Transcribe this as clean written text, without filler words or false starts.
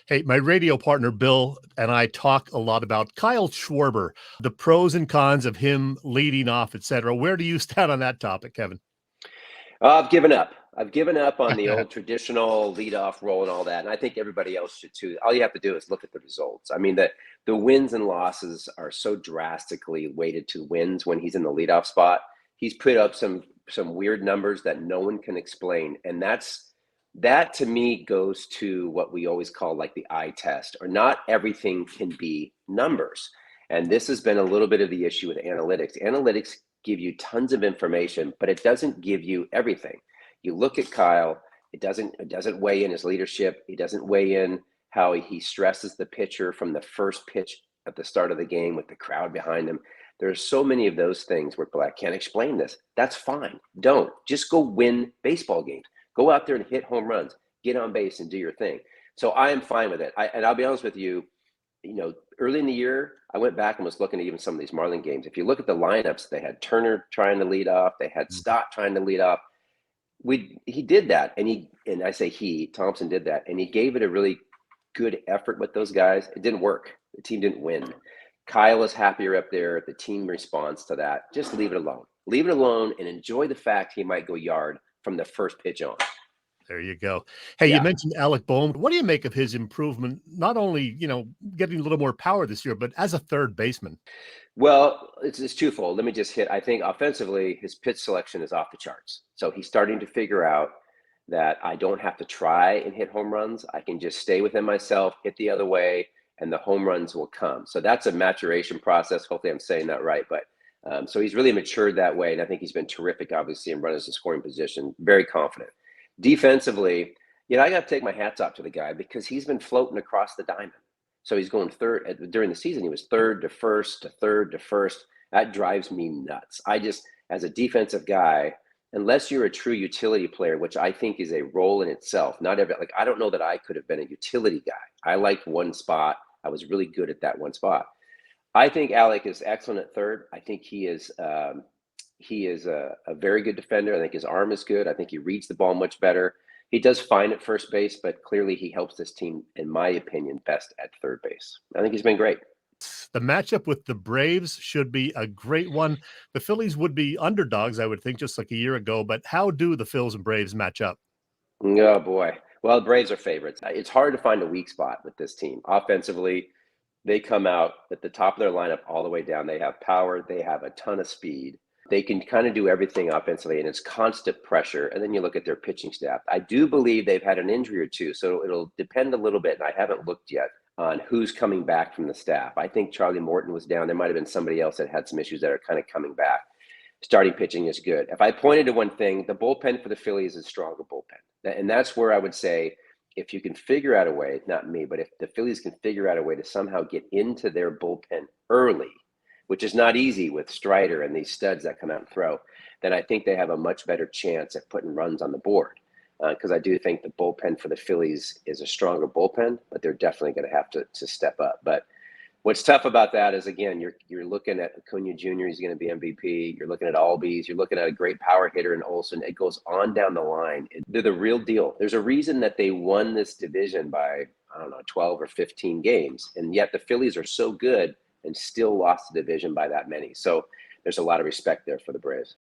Hey, my radio partner Bill and I talk a lot about Kyle Schwarber, the pros and cons of him leading off, etc. Where do you stand on that topic, Kevin? I've given up. I've given up on the old traditional leadoff role and all that, and I think everybody else should too. All you have to do is look at the results. I mean, the wins and losses are so drastically weighted to wins when he's in the leadoff spot. He's put up some weird numbers that no one can explain, and that to me goes to what we always call like the eye test, or not everything can be numbers. And this has been a little bit of the issue with analytics. Analytics give you tons of information, but it doesn't give you everything. You look at Kyle, it doesn't weigh in his leadership. He doesn't weigh in how he stresses the pitcher from the first pitch at the start of the game with the crowd behind him. There's so many of those things where I can't explain this. That's fine. Don't. Just go win baseball games. Go out there and hit home runs, get on base and do your thing. So I am fine with it. And I'll be honest with you, early in the year, I went back and was looking at even some of these Marlin games. If you look at the lineups, they had Turner trying to lead off, they had Stott trying to lead off. He did that, and I say Thompson did that, and he gave it a really good effort with those guys. It didn't work. The team didn't win. Kyle is happier up there. The team responds to that. Just leave it alone. Leave it alone and enjoy the fact he might go yard from the first pitch on. There you go. Hey, you mentioned Alec Bohm. What do you make of his improvement? Not only, getting a little more power this year, but as a third baseman. Well, it's twofold. Let me just hit. I think offensively, his pitch selection is off the charts. So he's starting to figure out that I don't have to try and hit home runs. I can just stay within myself, hit the other way, and the home runs will come. So that's a maturation process. Hopefully I'm saying that right. But so he's really matured that way. And I think he's been terrific, obviously, in runners in scoring position. Very confident. Defensively, I got to take my hats off to the guy because he's been floating across the diamond. So he's going third during the season. He was third to first to third to first. That drives me nuts. As a defensive guy, unless you're a true utility player, which I think is a role in itself, I don't know that I could have been a utility guy. I liked one spot. I was really good at that one spot. I think Alec is excellent at third. I think he is a very good defender. I think his arm is good. I think he reads the ball much better. He does fine at first base, but clearly he helps this team, in my opinion, best at third base. I think he's been great. The matchup with the Braves should be a great one. The Phillies would be underdogs, I would think, just like a year ago. But how do the Phils and Braves match up? Oh, boy. Well, the Braves are favorites. It's hard to find a weak spot with this team. Offensively, they come out at the top of their lineup all the way down. They have power. They have a ton of speed. They can kind of do everything offensively, and it's constant pressure. And then you look at their pitching staff. I do believe they've had an injury or two, so it'll depend a little bit, and I haven't looked yet on who's coming back from the staff. I think Charlie Morton was down. There might have been somebody else that had some issues that are kind of coming back. Starting pitching is good. If I pointed to one thing, the bullpen for the Phillies is a stronger bullpen. And that's where I would say, if you can figure out a way, not me, but if the Phillies can figure out a way to somehow get into their bullpen early, which is not easy with Strider and these studs that come out and throw, then I think they have a much better chance at putting runs on the board. Because I do think the bullpen for the Phillies is a stronger bullpen, but they're definitely going to have to step up. But what's tough about that is, again, you're looking at Acuna Jr., he's going to be MVP. You're looking at Albies. You're looking at a great power hitter in Olsen. It goes on down the line. They're the real deal. There's a reason that they won this division by, 12 or 15 games. And yet the Phillies are so good and still lost the division by that many. So there's a lot of respect there for the Braves.